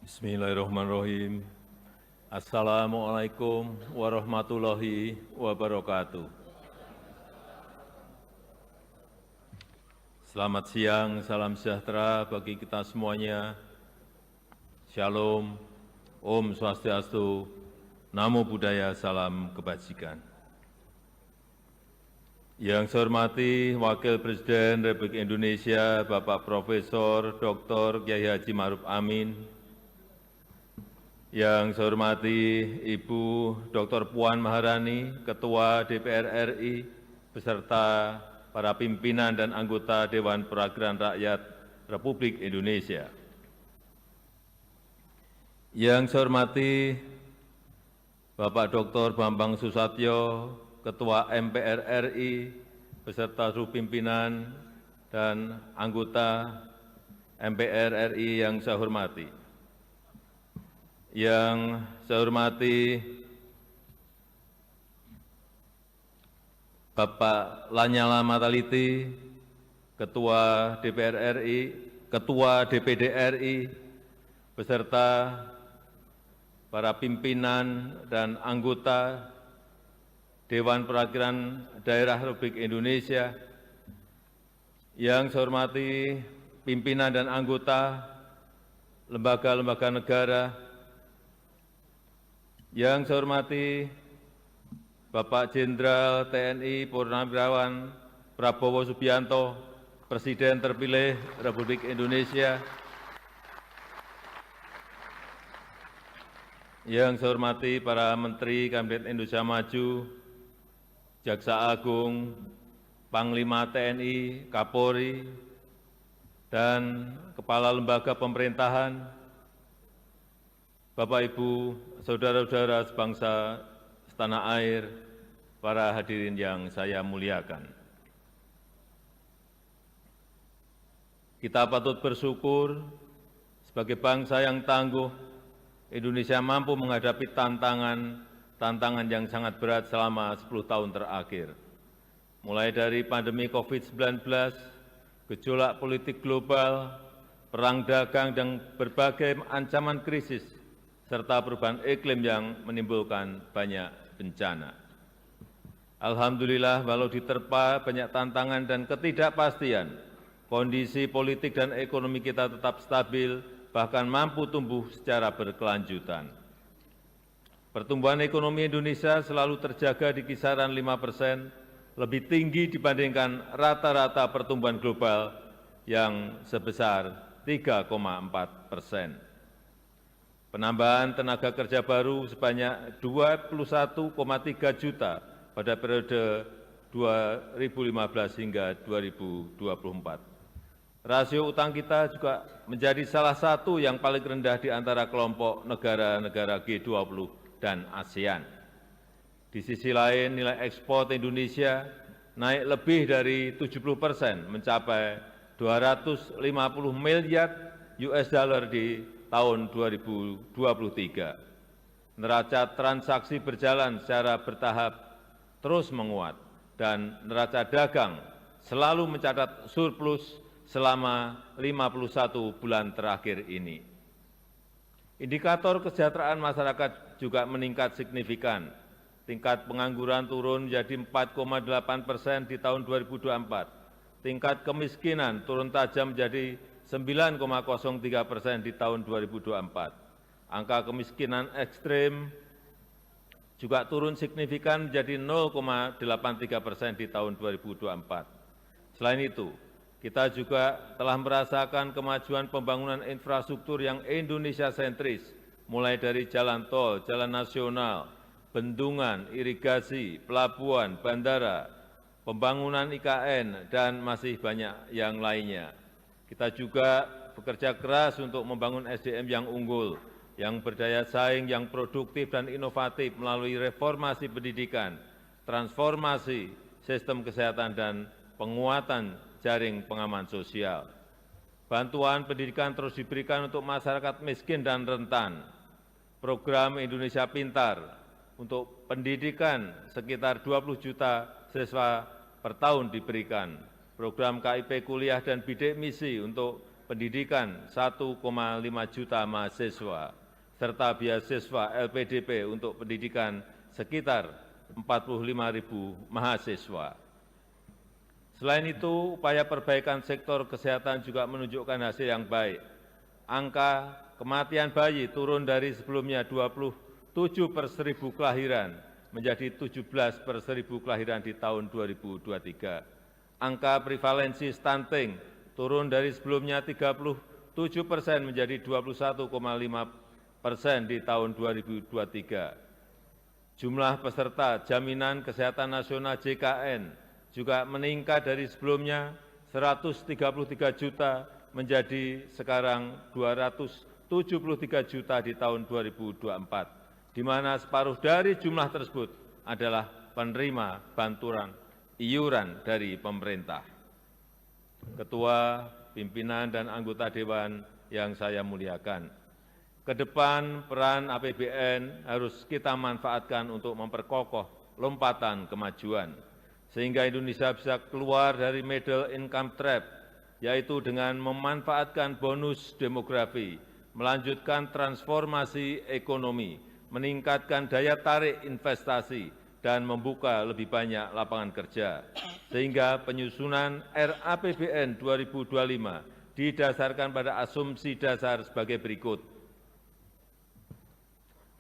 Bismillahirrahmanirrahim. Assalamualaikum warahmatullahi wabarakatuh. Selamat siang, salam sejahtera bagi kita semuanya. Shalom, Om Swastiastu, Namo Buddhaya, salam kebajikan. Yang saya hormati Wakil Presiden Republik Indonesia, Bapak Profesor Dr. Kiai Haji Ma'ruf Amin. Yang saya hormati Ibu Dr. Puan Maharani, Ketua DPR RI, beserta para pimpinan dan anggota Dewan Perwakilan Rakyat Republik Indonesia. Yang saya hormati Bapak Dr. Bambang Susatyo, Ketua MPR RI, beserta seluruh pimpinan dan anggota MPR RI yang saya hormati. Yang saya hormati Bapak Lanyala Mataliti, Ketua DPR RI, Ketua DPD RI, beserta para pimpinan dan anggota Dewan Perwakilan Daerah Republik Indonesia. Yang saya hormati pimpinan dan anggota lembaga-lembaga negara. Yang saya hormati Bapak Jenderal TNI Purnawirawan Prabowo Subianto, Presiden terpilih Republik Indonesia. Yang saya hormati para Menteri Kabinet Indonesia Maju, Jaksa Agung, Panglima TNI, Kapolri, dan Kepala Lembaga Pemerintahan, Bapak, Ibu, saudara-saudara sebangsa setanah air, para hadirin yang saya muliakan. Kita patut bersyukur sebagai bangsa yang tangguh, Indonesia mampu menghadapi tantangan yang sangat berat selama 10 tahun terakhir. Mulai dari pandemi COVID-19, gejolak politik global, perang dagang, dan berbagai ancaman krisis, serta perubahan iklim yang menimbulkan banyak bencana. Alhamdulillah, walau diterpa banyak tantangan dan ketidakpastian, kondisi politik dan ekonomi kita tetap stabil, bahkan mampu tumbuh secara berkelanjutan. Pertumbuhan ekonomi Indonesia selalu terjaga di kisaran 5%, lebih tinggi dibandingkan rata-rata pertumbuhan global yang sebesar 3,4%. Penambahan tenaga kerja baru sebanyak 21,3 juta pada periode 2015 hingga 2024. Rasio utang kita juga menjadi salah satu yang paling rendah di antara kelompok negara-negara G20 dan ASEAN. Di sisi lain, nilai ekspor Indonesia naik lebih dari 70%, mencapai 250 miliar US dollar di tahun 2023. Neraca transaksi berjalan secara bertahap terus menguat dan neraca dagang selalu mencatat surplus selama 51 bulan terakhir ini. Indikator kesejahteraan masyarakat juga meningkat signifikan. Tingkat pengangguran turun menjadi 4,8% di tahun 2024. Tingkat kemiskinan turun tajam menjadi 9,03% di tahun 2024. Angka kemiskinan ekstrim juga turun signifikan menjadi 0,83% di tahun 2024. Selain itu, kita juga telah merasakan kemajuan pembangunan infrastruktur yang Indonesia sentris, mulai dari jalan tol, jalan nasional, bendungan, irigasi, pelabuhan, bandara, pembangunan IKN, dan masih banyak yang lainnya. Kita juga bekerja keras untuk membangun SDM yang unggul, yang berdaya saing, yang produktif dan inovatif melalui reformasi pendidikan, transformasi sistem kesehatan, dan penguatan jaring pengaman sosial. Bantuan pendidikan terus diberikan untuk masyarakat miskin dan rentan. Program Indonesia Pintar untuk pendidikan sekitar 20 juta siswa per tahun diberikan. Program KIP kuliah dan bidik misi untuk pendidikan 1,5 juta mahasiswa, serta beasiswa LPDP untuk pendidikan sekitar 45.000 mahasiswa. Selain itu, upaya perbaikan sektor kesehatan juga menunjukkan hasil yang baik. Angka kematian bayi turun dari sebelumnya 27 per 1.000 kelahiran menjadi 17 per 1.000 kelahiran di tahun 2023. Angka prevalensi stunting turun dari sebelumnya 37% menjadi 21,5% di tahun 2023. Jumlah peserta Jaminan Kesehatan Nasional JKN juga meningkat dari sebelumnya 133 juta menjadi sekarang 273 juta di tahun 2024, di mana separuh dari jumlah tersebut adalah penerima bantuan iuran dari pemerintah. Ketua, pimpinan, dan anggota Dewan yang saya muliakan, ke depan peran APBN harus kita manfaatkan untuk memperkokoh lompatan kemajuan, sehingga Indonesia bisa keluar dari middle income trap, yaitu dengan memanfaatkan bonus demografi, melanjutkan transformasi ekonomi, meningkatkan daya tarik investasi, dan membuka lebih banyak lapangan kerja, sehingga penyusunan RAPBN 2025 didasarkan pada asumsi dasar sebagai berikut.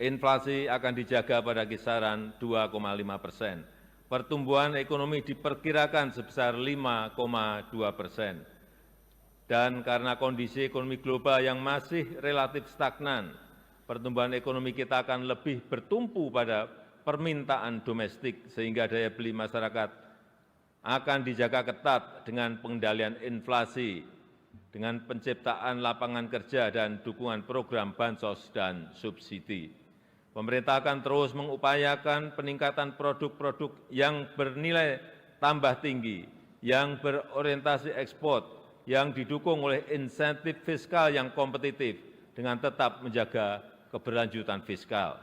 Inflasi akan dijaga pada kisaran 2,5%. Pertumbuhan ekonomi diperkirakan sebesar 5,2%. Dan karena kondisi ekonomi global yang masih relatif stagnan, pertumbuhan ekonomi kita akan lebih bertumpu pada permintaan domestik, sehingga daya beli masyarakat akan dijaga ketat dengan pengendalian inflasi, dengan penciptaan lapangan kerja dan dukungan program bansos dan subsidi. Pemerintah akan terus mengupayakan peningkatan produk-produk yang bernilai tambah tinggi, yang berorientasi ekspor, yang didukung oleh insentif fiskal yang kompetitif dengan tetap menjaga keberlanjutan fiskal.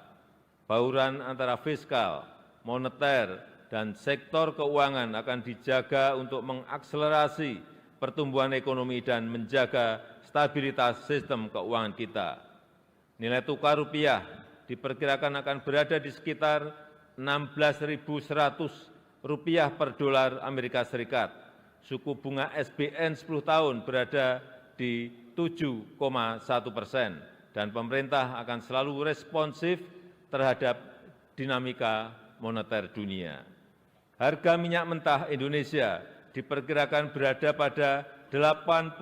Bauran antara fiskal, moneter, dan sektor keuangan akan dijaga untuk mengakselerasi pertumbuhan ekonomi dan menjaga stabilitas sistem keuangan kita. Nilai tukar rupiah diperkirakan akan berada di sekitar 16.100 rupiah per dolar Amerika Serikat. Suku bunga SBN 10 tahun berada di 7,1%, dan pemerintah akan selalu responsif terhadap dinamika moneter dunia. Harga minyak mentah Indonesia diperkirakan berada pada 82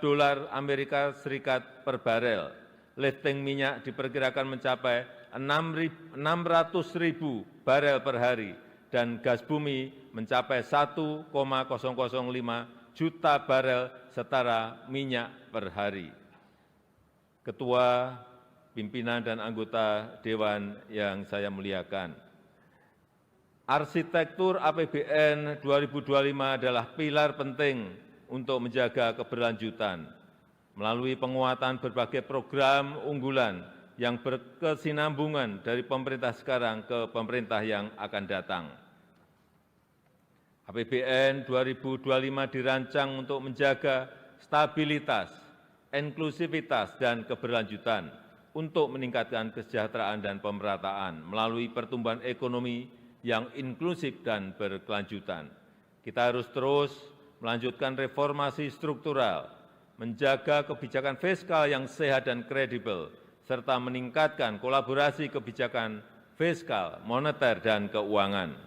dolar Amerika Serikat per barel. Lifting minyak diperkirakan mencapai 600.000 barel per hari, dan gas bumi mencapai 1,005 juta barel setara minyak per hari. Ketua, pimpinan, dan anggota Dewan yang saya muliakan, arsitektur APBN 2025 adalah pilar penting untuk menjaga keberlanjutan melalui penguatan berbagai program unggulan yang berkesinambungan dari pemerintah sekarang ke pemerintah yang akan datang. APBN 2025 dirancang untuk menjaga stabilitas, inklusivitas, dan keberlanjutan untuk meningkatkan kesejahteraan dan pemerataan melalui pertumbuhan ekonomi yang inklusif dan berkelanjutan. Kita harus terus melanjutkan reformasi struktural, menjaga kebijakan fiskal yang sehat dan kredibel, serta meningkatkan kolaborasi kebijakan fiskal, moneter, dan keuangan.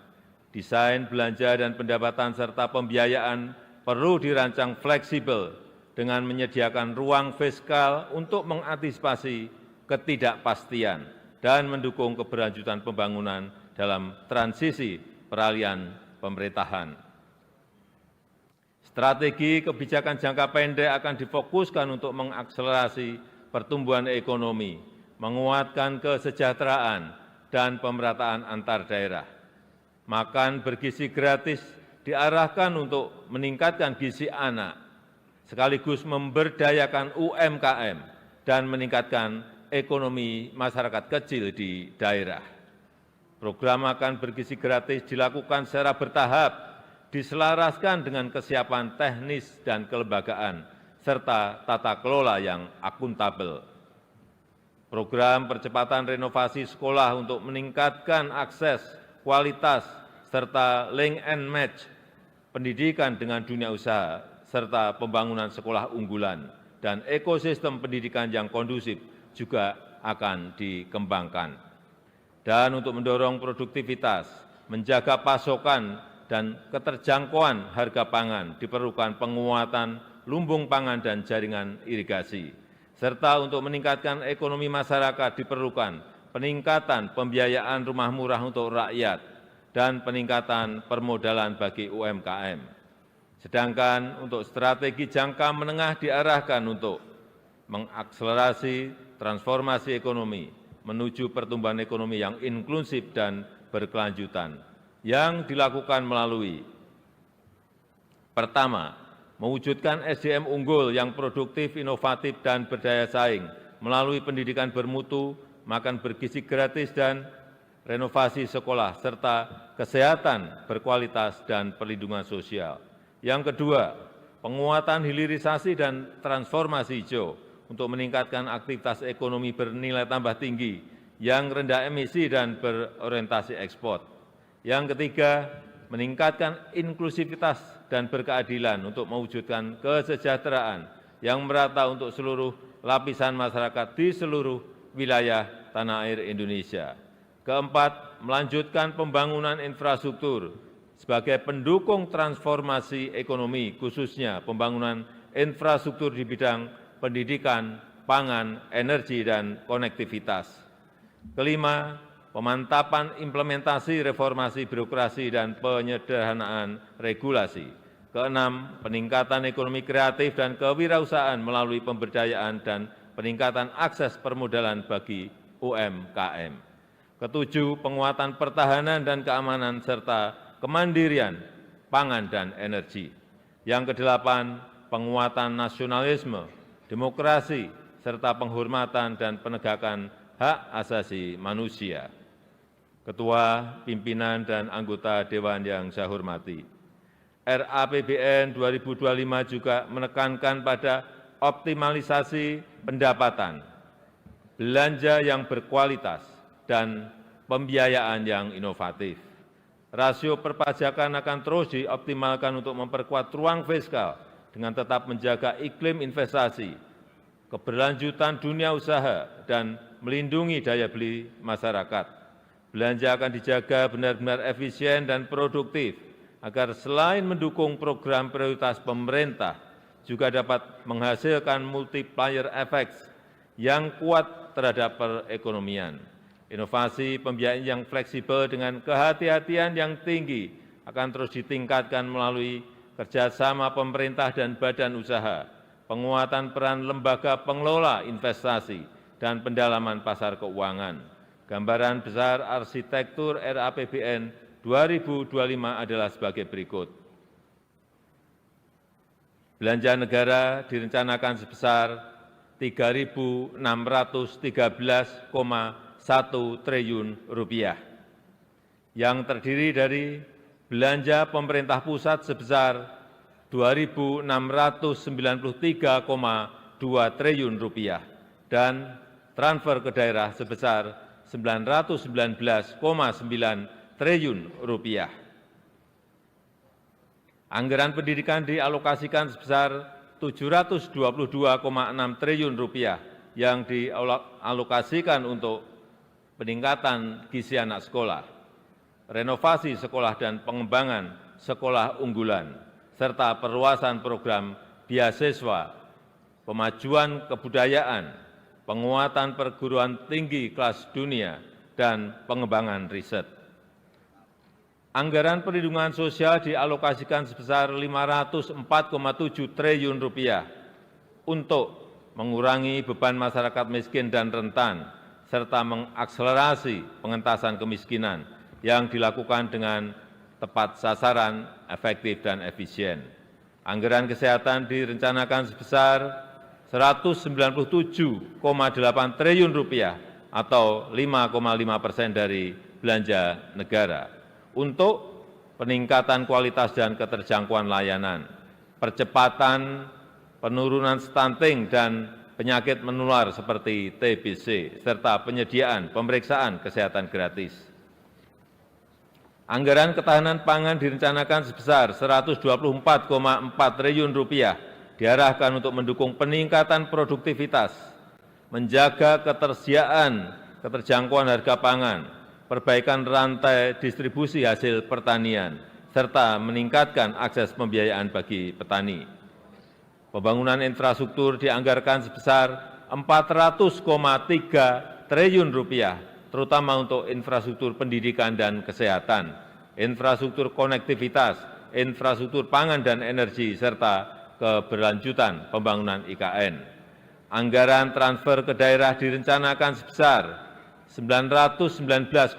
Desain belanja dan pendapatan serta pembiayaan perlu dirancang fleksibel dengan menyediakan ruang fiskal untuk mengantisipasi ketidakpastian dan mendukung keberlanjutan pembangunan dalam transisi peralihan pemerintahan. Strategi kebijakan jangka pendek akan difokuskan untuk mengakselerasi pertumbuhan ekonomi, menguatkan kesejahteraan, dan pemerataan antar daerah. Makan bergizi gratis diarahkan untuk meningkatkan gizi anak, sekaligus memberdayakan UMKM dan meningkatkan ekonomi masyarakat kecil di daerah. Program makan bergizi gratis dilakukan secara bertahap, diselaraskan dengan kesiapan teknis dan kelembagaan, serta tata kelola yang akuntabel. Program percepatan renovasi sekolah untuk meningkatkan akses, kualitas, serta link and match pendidikan dengan dunia usaha, serta pembangunan sekolah unggulan dan ekosistem pendidikan yang kondusif juga akan dikembangkan. Dan untuk mendorong produktivitas, menjaga pasokan dan keterjangkauan harga pangan, diperlukan penguatan lumbung pangan dan jaringan irigasi. Serta untuk meningkatkan ekonomi masyarakat diperlukan peningkatan pembiayaan rumah murah untuk rakyat dan peningkatan permodalan bagi UMKM. Sedangkan untuk strategi jangka menengah diarahkan untuk mengakselerasi transformasi ekonomi menuju pertumbuhan ekonomi yang inklusif dan berkelanjutan, yang dilakukan melalui pertama, mewujudkan SDM unggul yang produktif, inovatif, dan berdaya saing melalui pendidikan bermutu, makan bergizi gratis, dan renovasi sekolah, serta kesehatan berkualitas dan perlindungan sosial. Yang kedua, penguatan hilirisasi dan transformasi hijau untuk meningkatkan aktivitas ekonomi bernilai tambah tinggi yang rendah emisi dan berorientasi ekspor. Yang ketiga, meningkatkan inklusivitas dan berkeadilan untuk mewujudkan kesejahteraan yang merata untuk seluruh lapisan masyarakat di seluruh wilayah tanah air Indonesia. Keempat, melanjutkan pembangunan infrastruktur sebagai pendukung transformasi ekonomi, khususnya pembangunan infrastruktur di bidang pendidikan, pangan, energi, dan konektivitas. Kelima, pemantapan implementasi reformasi birokrasi dan penyederhanaan regulasi. Keenam, peningkatan ekonomi kreatif dan kewirausahaan melalui pemberdayaan dan peningkatan akses permodalan bagi UMKM. Ketujuh, penguatan pertahanan dan keamanan serta kemandirian pangan dan energi. Yang kedelapan, penguatan nasionalisme, demokrasi, serta penghormatan dan penegakan hak asasi manusia. Ketua, pimpinan, dan anggota Dewan yang saya hormati, RAPBN 2025 juga menekankan pada optimalisasi pendapatan, belanja yang berkualitas, dan pembiayaan yang inovatif. Rasio perpajakan akan terus dioptimalkan untuk memperkuat ruang fiskal dengan tetap menjaga iklim investasi, keberlanjutan dunia usaha, dan melindungi daya beli masyarakat. Belanja akan dijaga benar-benar efisien dan produktif, agar selain mendukung program prioritas pemerintah, juga dapat menghasilkan multiplier effects yang kuat terhadap perekonomian. Inovasi pembiayaan yang fleksibel dengan kehati-hatian yang tinggi akan terus ditingkatkan melalui kerjasama pemerintah dan badan usaha, penguatan peran lembaga pengelola investasi, dan pendalaman pasar keuangan. Gambaran besar arsitektur RAPBN 2025 adalah sebagai berikut. Belanja negara direncanakan sebesar Rp3.613,1 triliun, yang terdiri dari belanja pemerintah pusat sebesar Rp2.693,2 triliun dan transfer ke daerah sebesar Rp919,9 triliun. Anggaran pendidikan dialokasikan sebesar Rp722,6 triliun yang dialokasikan untuk peningkatan gizi anak sekolah, renovasi sekolah dan pengembangan sekolah unggulan, serta perluasan program beasiswa, pemajuan kebudayaan, penguatan perguruan tinggi kelas dunia, dan pengembangan riset. Anggaran perlindungan sosial dialokasikan sebesar Rp504,7 triliun untuk mengurangi beban masyarakat miskin dan rentan, serta mengakselerasi pengentasan kemiskinan yang dilakukan dengan tepat sasaran, efektif, dan efisien. Anggaran kesehatan direncanakan sebesar Rp197,8 triliun atau 5,5% dari belanja negara untuk peningkatan kualitas dan keterjangkauan layanan, percepatan penurunan stunting dan penyakit menular seperti TBC, serta penyediaan pemeriksaan kesehatan gratis. Anggaran ketahanan pangan direncanakan sebesar Rp124,4 triliun diarahkan untuk mendukung peningkatan produktivitas, menjaga ketersediaan, keterjangkauan harga pangan, perbaikan rantai distribusi hasil pertanian, serta meningkatkan akses pembiayaan bagi petani. Pembangunan infrastruktur dianggarkan sebesar Rp400,3 triliun, terutama untuk infrastruktur pendidikan dan kesehatan, infrastruktur konektivitas, infrastruktur pangan dan energi, serta keberlanjutan pembangunan IKN. Anggaran transfer ke daerah direncanakan sebesar Rp919,9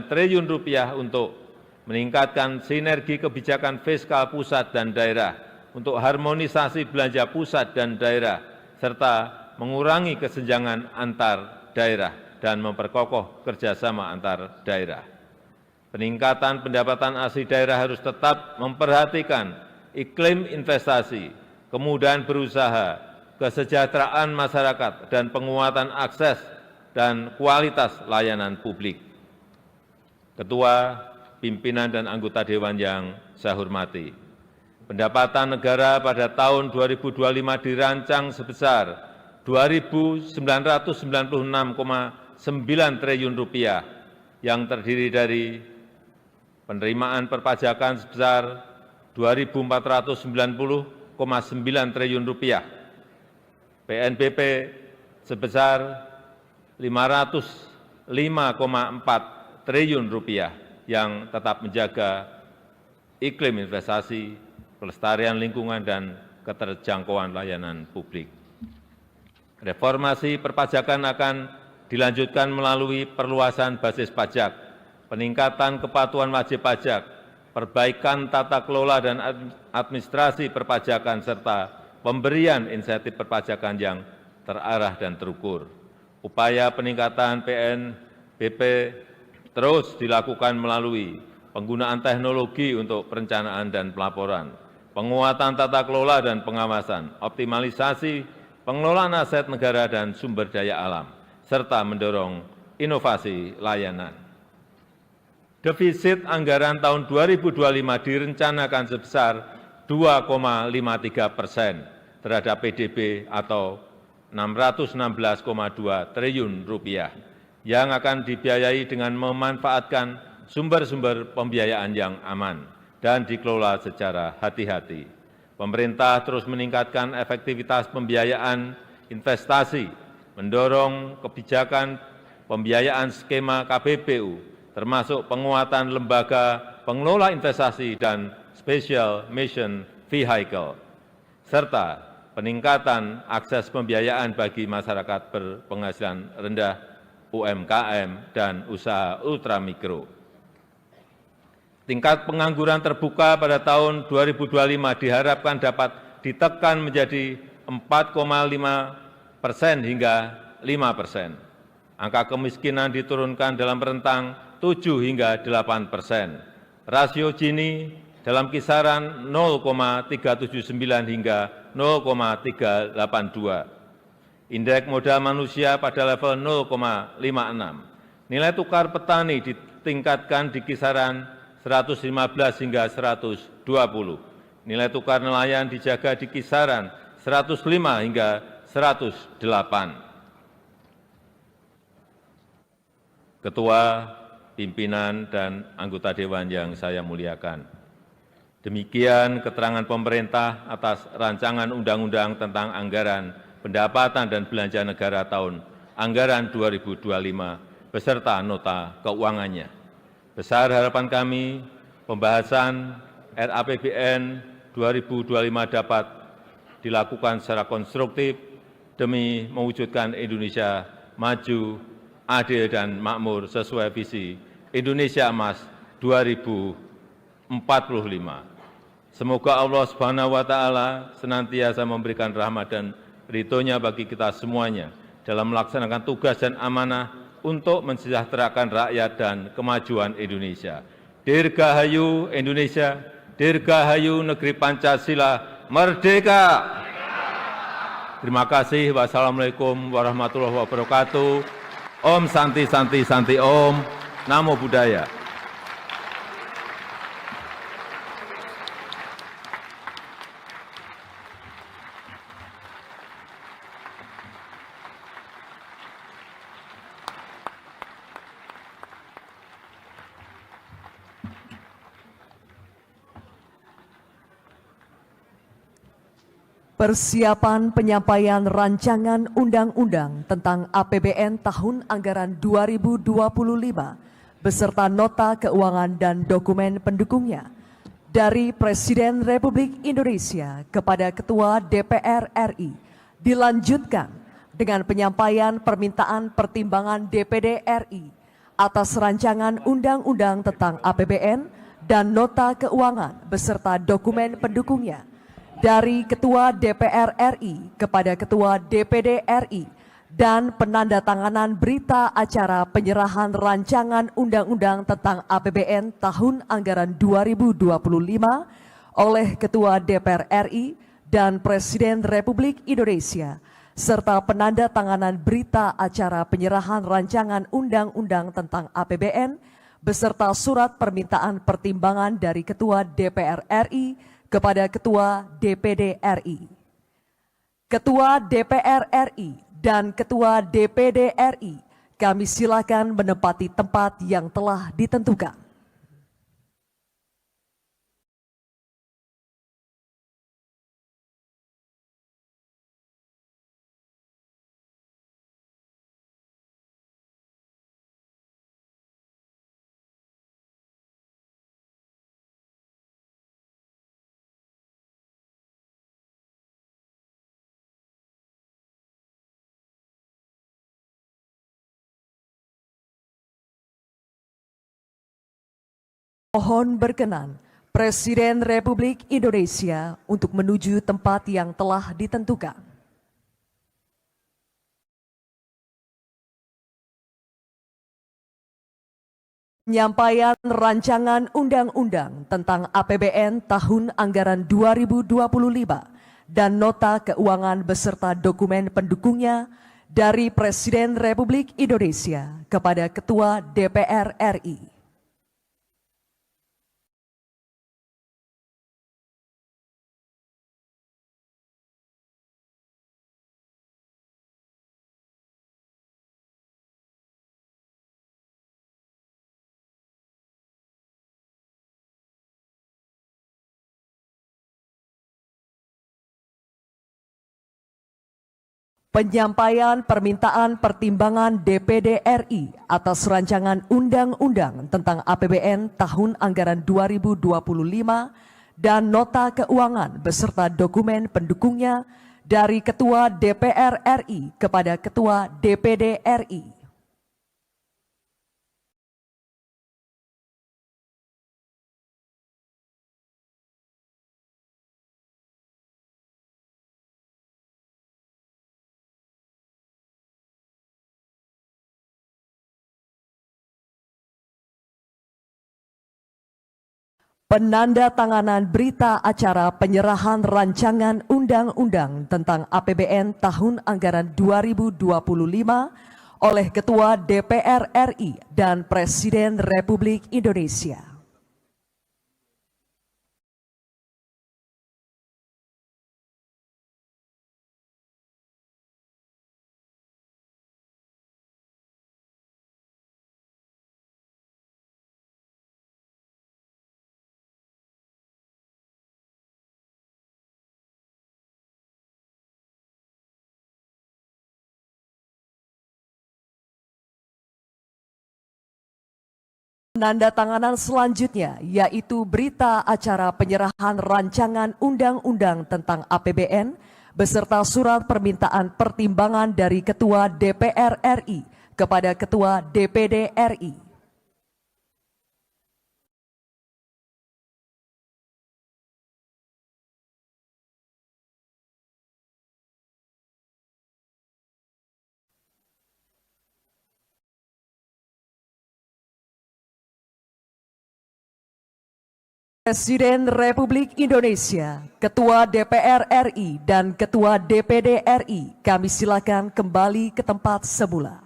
triliun untuk meningkatkan sinergi kebijakan fiskal pusat dan daerah, untuk harmonisasi belanja pusat dan daerah, serta mengurangi kesenjangan antar daerah dan memperkokoh kerjasama antar daerah. Peningkatan pendapatan asli daerah harus tetap memperhatikan iklim investasi, kemudahan berusaha, kesejahteraan masyarakat, dan penguatan akses dan kualitas layanan publik. Ketua, pimpinan, dan anggota Dewan yang saya hormati, pendapatan negara pada tahun 2025 dirancang sebesar Rp2.996,9 triliun yang terdiri dari penerimaan perpajakan sebesar Rp2.490,9 triliun, PNBP sebesar Rp505,4 triliun yang tetap menjaga iklim investasi, kelestarian lingkungan, dan keterjangkauan layanan publik. Reformasi perpajakan akan dilanjutkan melalui perluasan basis pajak, peningkatan kepatuhan wajib pajak, perbaikan tata kelola dan administrasi perpajakan, serta pemberian insentif perpajakan yang terarah dan terukur. Upaya peningkatan PNBP terus dilakukan melalui penggunaan teknologi untuk perencanaan dan pelaporan, penguatan tata kelola dan pengawasan, optimalisasi pengelolaan aset negara dan sumber daya alam, serta mendorong inovasi layanan. Defisit anggaran tahun 2025 direncanakan sebesar 2,53% terhadap PDB atau Rp616,2 triliun yang akan dibiayai dengan memanfaatkan sumber-sumber pembiayaan yang aman dan dikelola secara hati-hati. Pemerintah terus meningkatkan efektivitas pembiayaan investasi, mendorong kebijakan pembiayaan skema KPBU, termasuk penguatan lembaga pengelola investasi dan special mission vehicle, serta peningkatan akses pembiayaan bagi masyarakat berpenghasilan rendah, UMKM, dan usaha ultramikro. Tingkat pengangguran terbuka pada tahun 2025 diharapkan dapat ditekan menjadi 4,5% hingga 5%. Angka kemiskinan diturunkan dalam rentang 7 hingga 8%. Rasio Gini dalam kisaran 0,379 hingga 0,382. Indeks modal manusia pada level 0,56. Nilai tukar petani ditingkatkan di kisaran 115 hingga 120. Nilai tukar nelayan dijaga di kisaran 105 hingga 108. Ketua, pimpinan, dan anggota Dewan yang saya muliakan, demikian keterangan pemerintah atas rancangan undang-undang tentang anggaran pendapatan dan belanja negara tahun anggaran 2025 beserta nota keuangannya. Besar harapan kami pembahasan RAPBN 2025 dapat dilakukan secara konstruktif demi mewujudkan Indonesia maju, adil, dan makmur sesuai visi Indonesia Emas 2045. Semoga Allah Subhanahu wa Ta'ala senantiasa memberikan rahmat dan ridho-Nya bagi kita semuanya dalam melaksanakan tugas dan amanah untuk mensejahterakan rakyat dan kemajuan Indonesia. Dirgahayu Indonesia, Dirgahayu Negeri Pancasila, Merdeka! Terima kasih. Wassalamualaikum warahmatullahi wabarakatuh. Om Santi Santi Santi Om. Namo Buddhaya. Persiapan penyampaian rancangan undang-undang tentang APBN tahun anggaran 2025 beserta nota keuangan dan dokumen pendukungnya dari Presiden Republik Indonesia kepada Ketua DPR RI dilanjutkan dengan penyampaian permintaan pertimbangan DPD RI atas rancangan undang-undang tentang APBN dan nota keuangan beserta dokumen pendukungnya dari Ketua DPR RI kepada Ketua DPD RI dan penandatanganan berita acara penyerahan rancangan undang-undang tentang APBN tahun anggaran 2025 oleh Ketua DPR RI dan Presiden Republik Indonesia serta penandatanganan berita acara penyerahan rancangan undang-undang tentang APBN beserta surat permintaan pertimbangan dari Ketua DPR RI kepada Ketua DPD RI. Ketua DPR RI dan Ketua DPD RI, kami silakan menempati tempat yang telah ditentukan. Mohon berkenan Presiden Republik Indonesia untuk menuju tempat yang telah ditentukan. Penyampaian rancangan undang-undang tentang APBN tahun anggaran 2025 dan nota keuangan beserta dokumen pendukungnya dari Presiden Republik Indonesia kepada Ketua DPR RI. Penyampaian permintaan pertimbangan DPD RI atas rancangan undang-undang tentang APBN tahun anggaran 2025 dan nota keuangan beserta dokumen pendukungnya dari Ketua DPR RI kepada Ketua DPD RI. Penandatanganan berita acara penyerahan rancangan undang-undang tentang APBN tahun anggaran 2025 oleh Ketua DPR RI dan Presiden Republik Indonesia. Penandatanganan selanjutnya yaitu berita acara penyerahan rancangan undang-undang tentang APBN beserta surat permintaan pertimbangan dari Ketua DPR RI kepada Ketua DPD RI. Presiden Republik Indonesia, Ketua DPR RI, dan Ketua DPD RI, kami silakan kembali ke tempat semula.